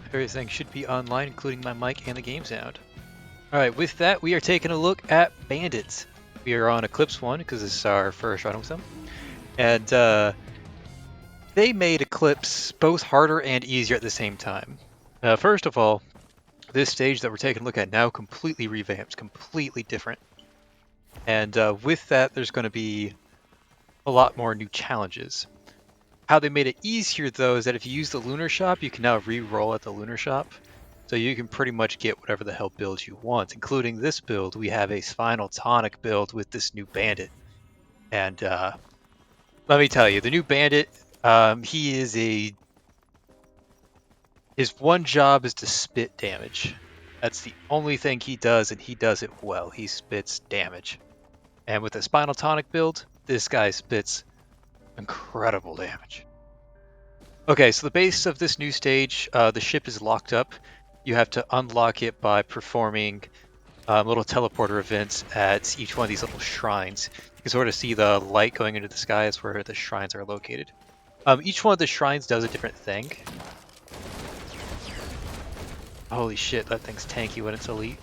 Everything should be online, including my mic and the game sound. Alright, with that, we are taking a look at Bandit. We are on Eclipse 1, because this is our first run with them. And they made Eclipse both harder and easier at the same time. First of all, this stage that we're taking a look at now completely revamped, completely different. And with that, there's going to be a lot more new challenges. How they made it easier, though, is that if you use the Lunar Shop, you can now re-roll at the Lunar Shop. So you can pretty much get whatever the hell build you want, including this build. We have a Spinal Tonic build with this new Bandit. And let me tell you, the new Bandit, his one job is to spit damage. That's the only thing he does, and he does it well. He spits damage. And with the Spinal Tonic build, this guy spits incredible damage. Okay, so the base of this new stage, the ship is locked up. You have to unlock it by performing little teleporter events at each one of these little shrines. You can sort of see the light going into the sky. That's where the shrines are located. Each one of the shrines does a different thing. Holy shit, that thing's tanky when it's elite.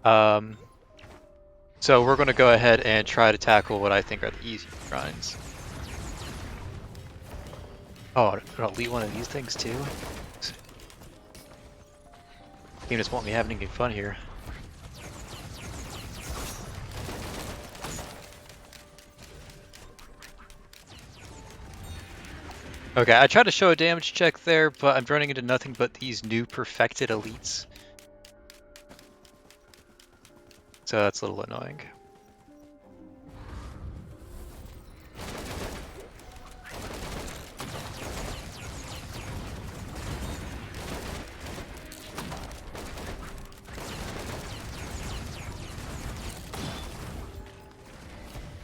So we're going to go ahead and try to tackle what I think are the easy shrines. Oh, an elite one of these things too? Game just won't be having any fun here. Okay, I tried to show a damage check there, but I'm running into nothing but these new perfected elites. So that's a little annoying.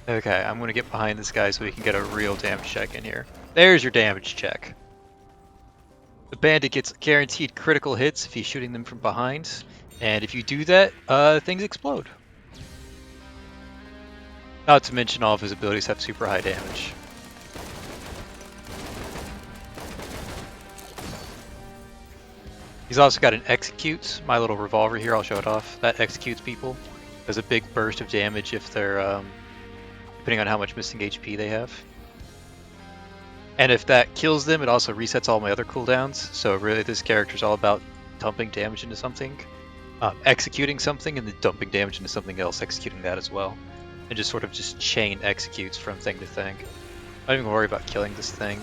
Okay, I'm gonna get behind this guy so we can get a real damage check in here. There's your damage check. The Bandit gets guaranteed critical hits if he's shooting them from behind, and if you do that, things explode. Not to mention all of his abilities have super high damage. He's also got an execute, my little revolver here, I'll show it off. That executes people. Does a big burst of damage if they're, depending on how much missing HP they have. And if that kills them, it also resets all my other cooldowns. So really this character's all about dumping damage into something, executing something, and then dumping damage into something else, executing that as well. And just sort of just chain executes from thing to thing. I don't even worry about killing this thing.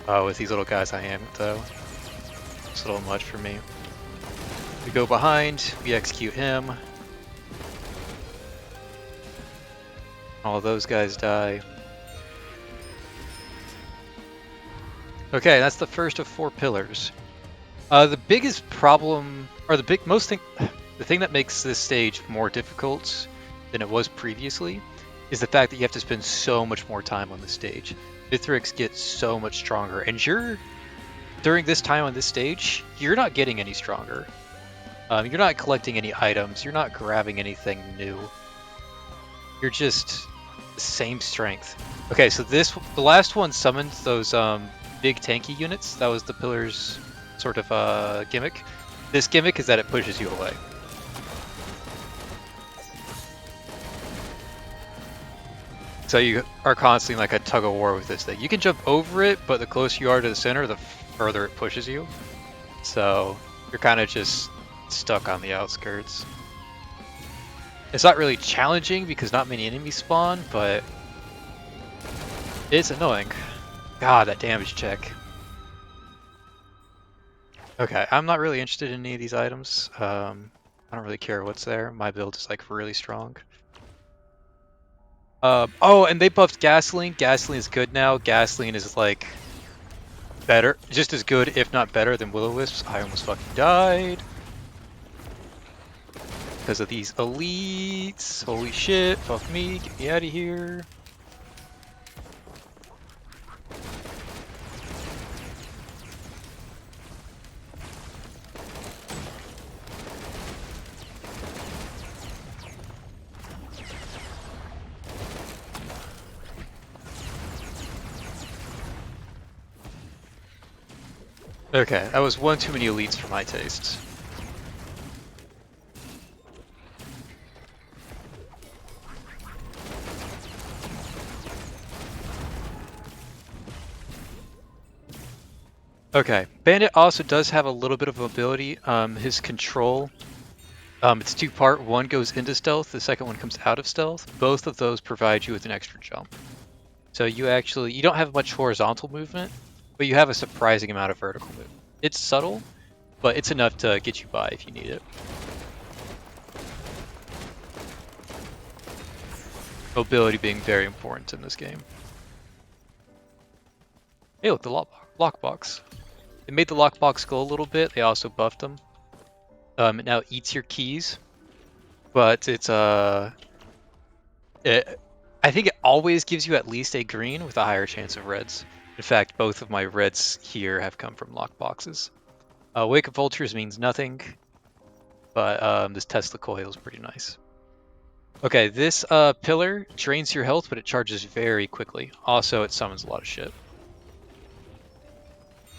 Oh, with these little guys I am, though. It's a little much for me. We go behind, we execute him. All those guys die. Okay, that's the first of 4 pillars. The biggest problem, or the thing that makes this stage more difficult than it was previously is the fact that you have to spend so much more time on the stage. Mithrix gets so much stronger, and during this time on this stage, you're not getting any stronger. You're not collecting any items, you're not grabbing anything new. You're just the same strength. Okay, so the last one summoned those big tanky units. That was the pillar's sort of gimmick. This gimmick is that it pushes you away. So you are constantly like a tug of war with this thing. You can jump over it, but the closer you are to the center, the further it pushes you. So you're kind of just stuck on the outskirts. It's not really challenging because not many enemies spawn, but it's annoying. God, that damage check. Okay, I'm not really interested in any of these items. I don't really care what's there. My build is like really strong. Oh, and they buffed Gasoline. Gasoline is good now. Gasoline is like better, just as good, if not better, than Will-O-Wisps. I almost fucking died because of these elites. Holy shit! Fuck me! Get me out of here! Okay, that was one too many elites for my tastes. Okay, Bandit also does have a little bit of mobility. His control, it's two-part. One goes into stealth, the second one comes out of stealth. Both of those provide you with an extra jump. So you don't have much horizontal movement, but you have a surprising amount of vertical movement. It's subtle, but it's enough to get you by if you need it. Mobility being very important in this game. Hey, look, the lockbox. They made the lockbox go a little bit. They also buffed them. It now eats your keys, but I think it always gives you at least a green with a higher chance of reds. In fact, both of my reds here have come from lockboxes. Wake of Vultures means nothing, but this Tesla coil is pretty nice. Okay, this pillar drains your health, but it charges very quickly. Also, it summons a lot of shit.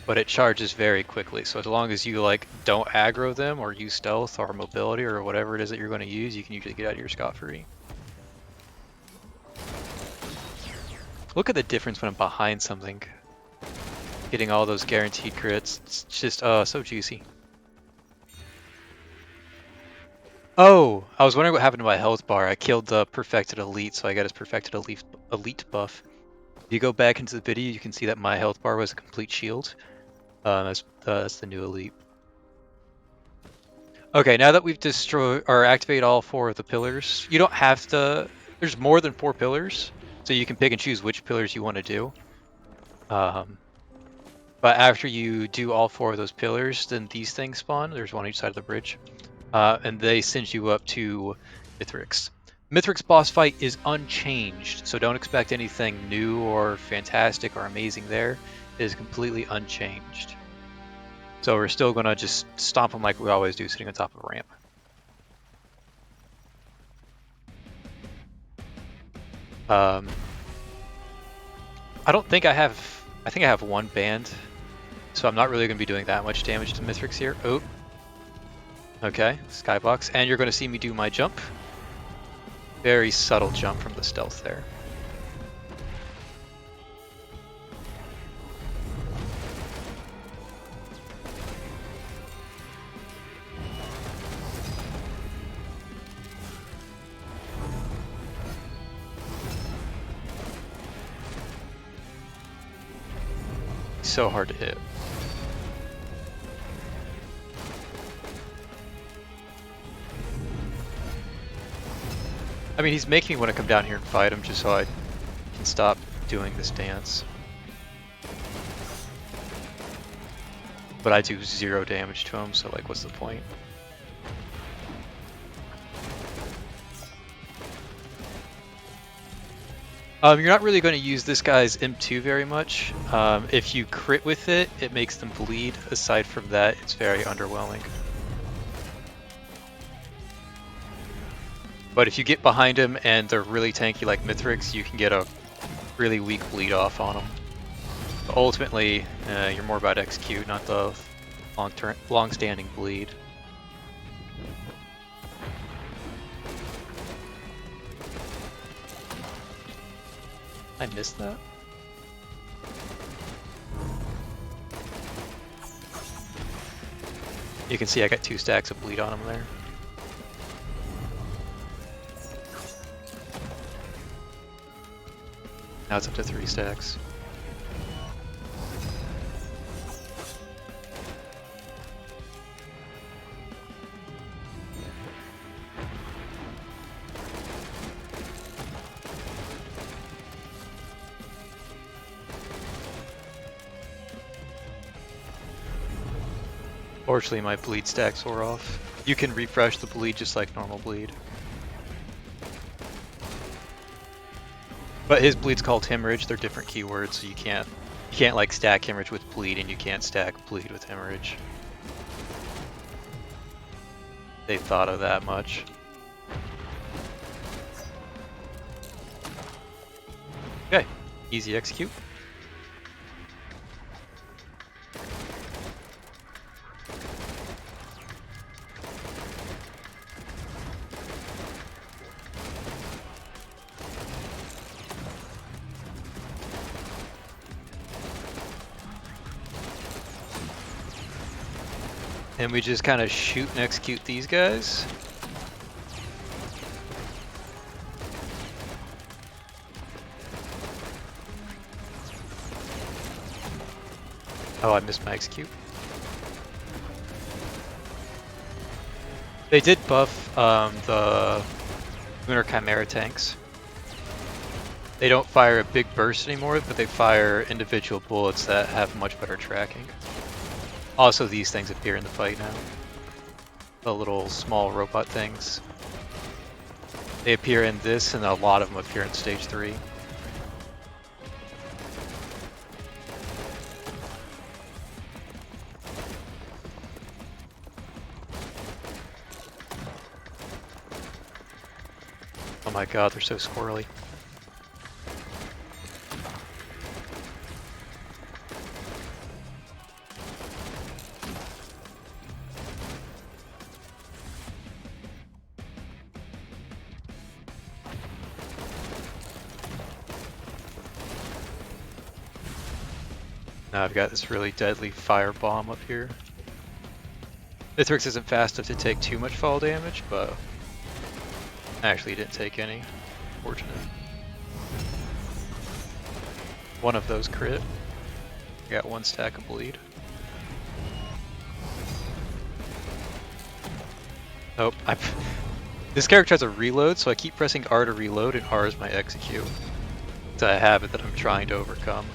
But it charges very quickly, so as long as you like don't aggro them or use stealth or mobility or whatever it is that you're going to use, you can usually get out of your scot-free. Look at the difference when I'm behind something. Getting all those guaranteed crits, it's just so juicy. Oh, I was wondering what happened to my health bar. I killed the Perfected Elite, so I got his Perfected Elite buff. If you go back into the video, you can see that my health bar was a complete shield. That's the new Elite. Okay, now that we've destroyed or activated all 4 of the pillars, you don't have to. There's more than 4 pillars, so you can pick and choose which pillars you want to do. But after you do all 4 of those pillars, then these things spawn. There's one on each side of the bridge, and they send you up to Mithrix. Mithrix boss fight is unchanged, so don't expect anything new or fantastic or amazing there. It is completely unchanged. So we're still going to just stomp them like we always do, sitting on top of a ramp. I don't think I have... I think I have 1 band, so I'm not really going to be doing that much damage to Mithrix here. Oh. Okay, skybox. And you're going to see me do my jump. Very subtle jump from the stealth there. So hard to hit. I mean, he's making me want to come down here and fight him just so I can stop doing this dance. But I do 0 damage to him, so like, what's the point? You're not really going to use this guy's M2 very much. If you crit with it, it makes them bleed. Aside from that, it's very underwhelming. But if you get behind him and they're really tanky like Mithrix, you can get a really weak bleed off on them. But ultimately, you're more about execute, not the long-standing bleed. I missed that? You can see I got 2 stacks of bleed on him there. Now it's up to 3 stacks. Fortunately, my bleed stacks wore off. You can refresh the bleed just like normal bleed. But his bleed's called hemorrhage. They're different keywords, so you can't like stack hemorrhage with bleed, and you can't stack bleed with hemorrhage. They thought of that much. Okay, easy execute. And we just kind of shoot and execute these guys. Oh, I missed my execute. They did buff the Lunar Chimera tanks. They don't fire a big burst anymore, but they fire individual bullets that have much better tracking. Also, these things appear in the fight now. The little small robot things. They appear in this, and a lot of them appear in stage 3. Oh my god, they're so squirrely. Now I've got this really deadly fire bomb up here. Mithrix isn't fast enough to take too much fall damage, but actually didn't take any. Fortunate. One of those crit. Got 1 stack of bleed. Nope. This character has a reload, so I keep pressing R to reload, and R is my execute. It's a habit that I'm trying to overcome.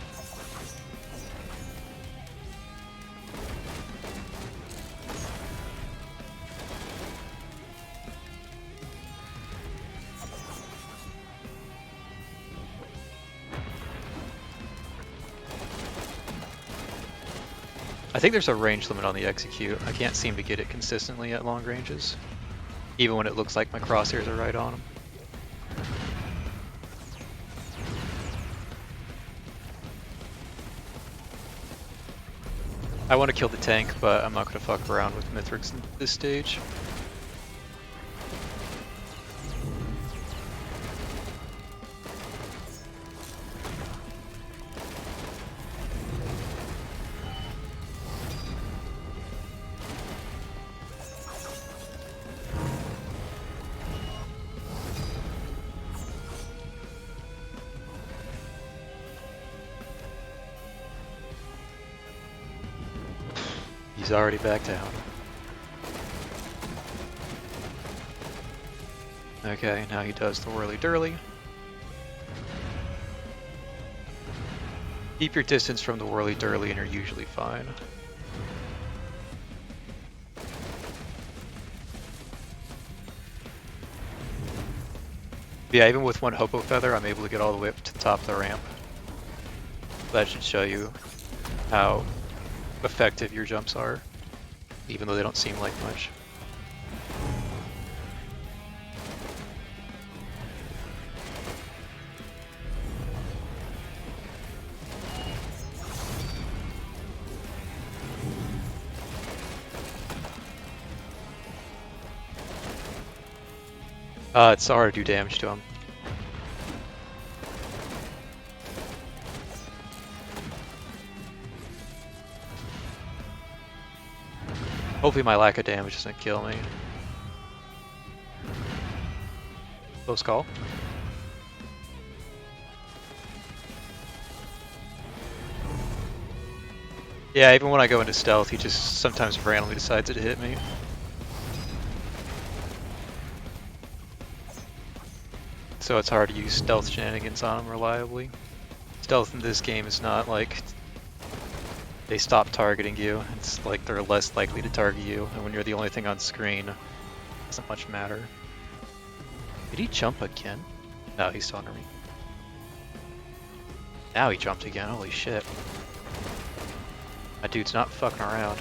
I think there's a range limit on the execute. I can't seem to get it consistently at long ranges, even when it looks like my crosshairs are right on them. I want to kill the tank, but I'm not going to fuck around with Mithrix in this stage. He's already back down. Okay, now he does the whirly-durly. Keep your distance from the whirly-durly and you're usually fine. Yeah, even with 1 Hopo Feather, I'm able to get all the way up to the top of the ramp. That should show you how effective your jumps are, even though they don't seem like much. It's already do damage to him. Hopefully my lack of damage doesn't kill me. Close call. Yeah, even when I go into stealth, he just sometimes randomly decides to hit me. So it's hard to use stealth shenanigans on him reliably. Stealth in this game is not like they stop targeting you. It's like they're less likely to target you, and when you're the only thing on screen, it doesn't much matter. Did he jump again? No, he's still under me. Now he jumped again, holy shit. My dude's not fucking around.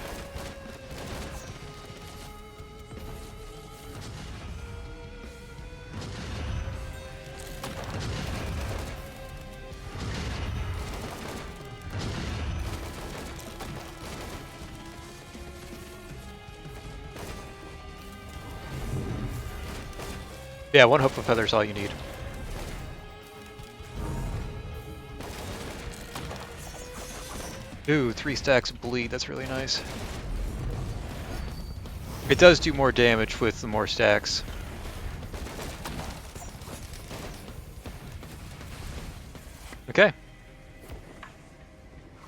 Yeah, 1 Hopeful Feather is all you need. Ooh, 3 stacks of bleed, that's really nice. It does do more damage with the more stacks. Okay.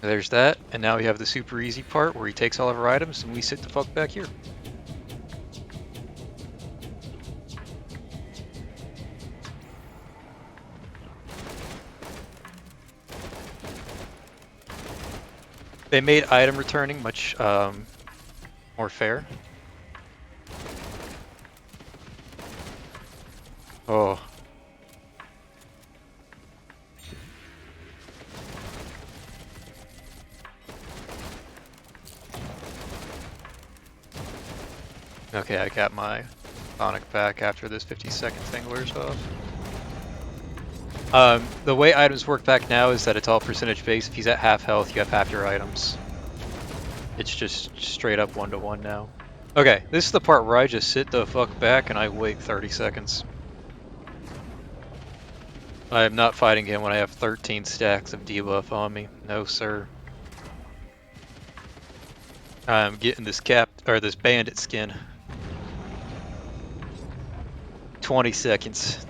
There's that, and now we have the super easy part where he takes all of our items and we sit the fuck back here. They made item returning much more fair. Oh. Okay, I got my tonic back after this 50-second thing wears off. The way items work back now is that it's all percentage based. If he's at half health, you have half your items. It's just straight up 1-to-1 now. Okay, this is the part where I just sit the fuck back and I wait 30 seconds. I am not fighting him when I have 13 stacks of debuff on me. No, sir. I'm getting this this bandit skin. 20 seconds.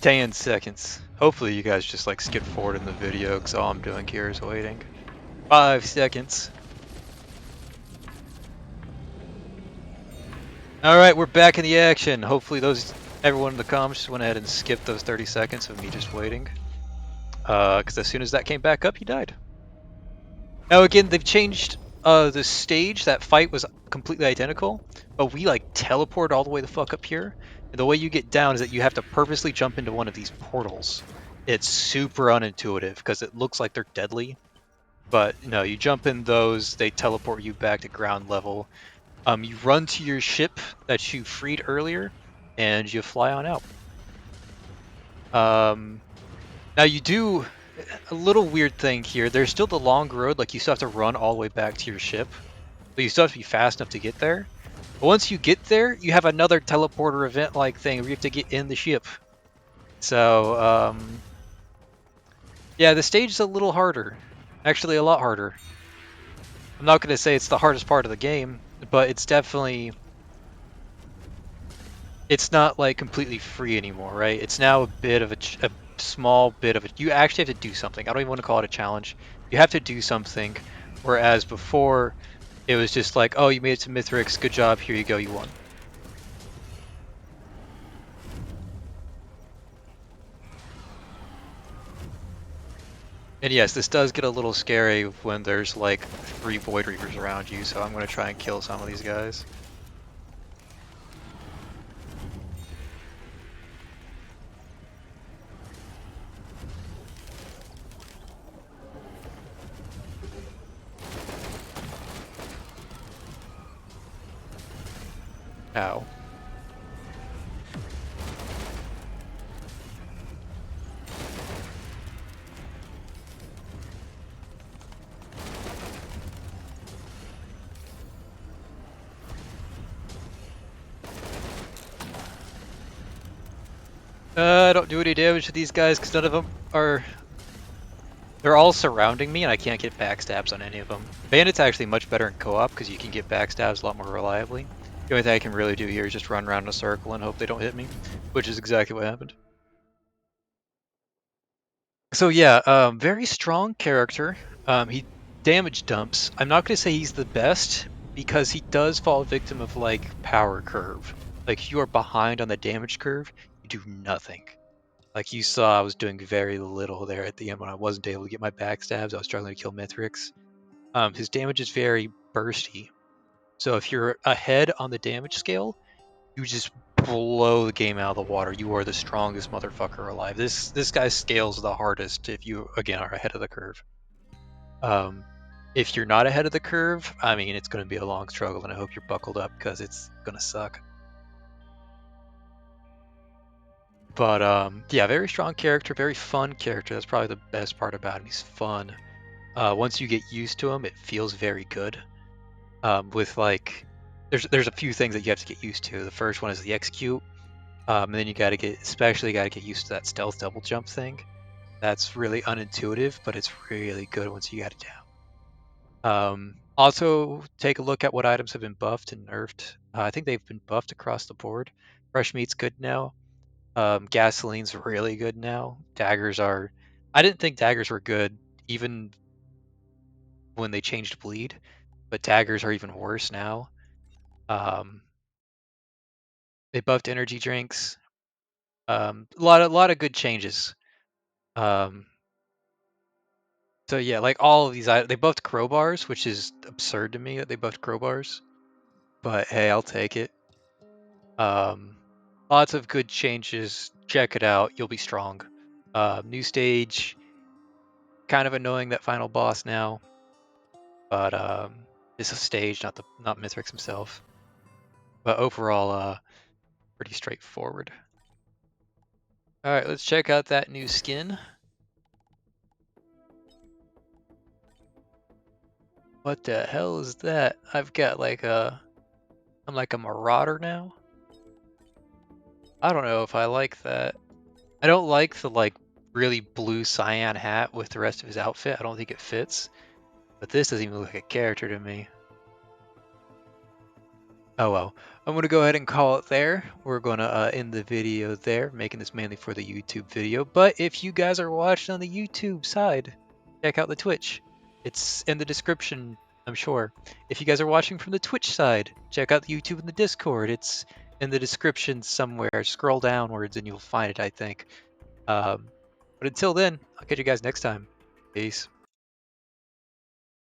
Ten seconds. Hopefully you guys just like skip forward in the video because all I'm doing here is waiting. 5 seconds. Alright, we're back in the action. Hopefully everyone in the comments went ahead and skipped those 30 seconds of me just waiting. Because as soon as that came back up, he died. Now again, they've changed the stage. That fight was completely identical, but we like teleported all the way the fuck up here. And the way you get down is that you have to purposely jump into one of these portals. It's super unintuitive because it looks like they're deadly, but no, you jump in those, they teleport you back to ground level. You run to your ship that you freed earlier, and you fly on out. Now you do a little weird thing here. There's still the long road, like you still have to run all the way back to your ship, but you still have to be fast enough to get there. But once you get there, you have another teleporter event-like thing where you have to get in the ship. So, yeah, the stage is a little harder. Actually, a lot harder. I'm not going to say it's the hardest part of the game, but it's definitely... It's not, like, completely free anymore, right? It's now a bit of a small bit of it. You actually have to do something. I don't even want to call it a challenge. You have to do something, whereas before it was just like, oh, you made it to Mithrix, good job, here you go, you won. And yes, this does get a little scary when there's like 3 Void Reapers around you, so I'm going to try and kill some of these guys. Ow. I don't do any damage to these guys because none of them are... They're all surrounding me and I can't get backstabs on any of them. Bandit's actually much better in co-op because you can get backstabs a lot more reliably. The only thing I can really do here is just run around in a circle and hope they don't hit me, which is exactly what happened. So yeah, very strong character. He damage dumps. I'm not going to say he's the best because he does fall victim of like power curve. Like if you are behind on the damage curve, you do nothing. Like you saw, I was doing very little there at the end when I wasn't able to get my backstabs. I was struggling to kill Mithrix. His damage is very bursty. So if you're ahead on the damage scale, you just blow the game out of the water. You are the strongest motherfucker alive. This guy scales the hardest if you, again, are ahead of the curve. If you're not ahead of the curve, I mean, it's going to be a long struggle, and I hope you're buckled up because it's going to suck. But yeah, very strong character, very fun character. That's probably the best part about him. He's fun. Once you get used to him, it feels very good. With like, there's a few things that you have to get used to. The first one is the execute, and then you got to get, especially got to get used to that stealth double jump thing. That's really unintuitive, but it's really good once you got it down. Also, take a look at what items have been buffed and nerfed. I think they've been buffed across the board. Fresh meat's good now. Gasoline's really good now. Daggers are... I didn't think daggers were good, even when they changed bleed, but daggers are even worse now. They buffed energy drinks. A lot of good changes. So yeah, like all of these, they buffed crowbars, which is absurd to me that they buffed crowbars. But hey, I'll take it. Lots of good changes. Check it out. You'll be strong. New stage. Kind of annoying, that final boss now, but it's a stage, not Mithrix himself. But overall, pretty straightforward. All right, let's check out that new skin. What the hell is that? I've got like I'm like a marauder now. I don't know if I like that. I don't like the like really blue cyan hat with the rest of his outfit. I don't think it fits. But this doesn't even look like a character to me. Oh well, I'm gonna go ahead and call it there. We're gonna end the video there, making this mainly for the YouTube video. But if you guys are watching on the YouTube side, check out the Twitch. It's in the description, I'm sure. If you guys are watching from the Twitch side, check out the YouTube and the Discord. It's in the description somewhere. Scroll downwards and you'll find it, I think. But until then, I'll catch you guys next time. Peace.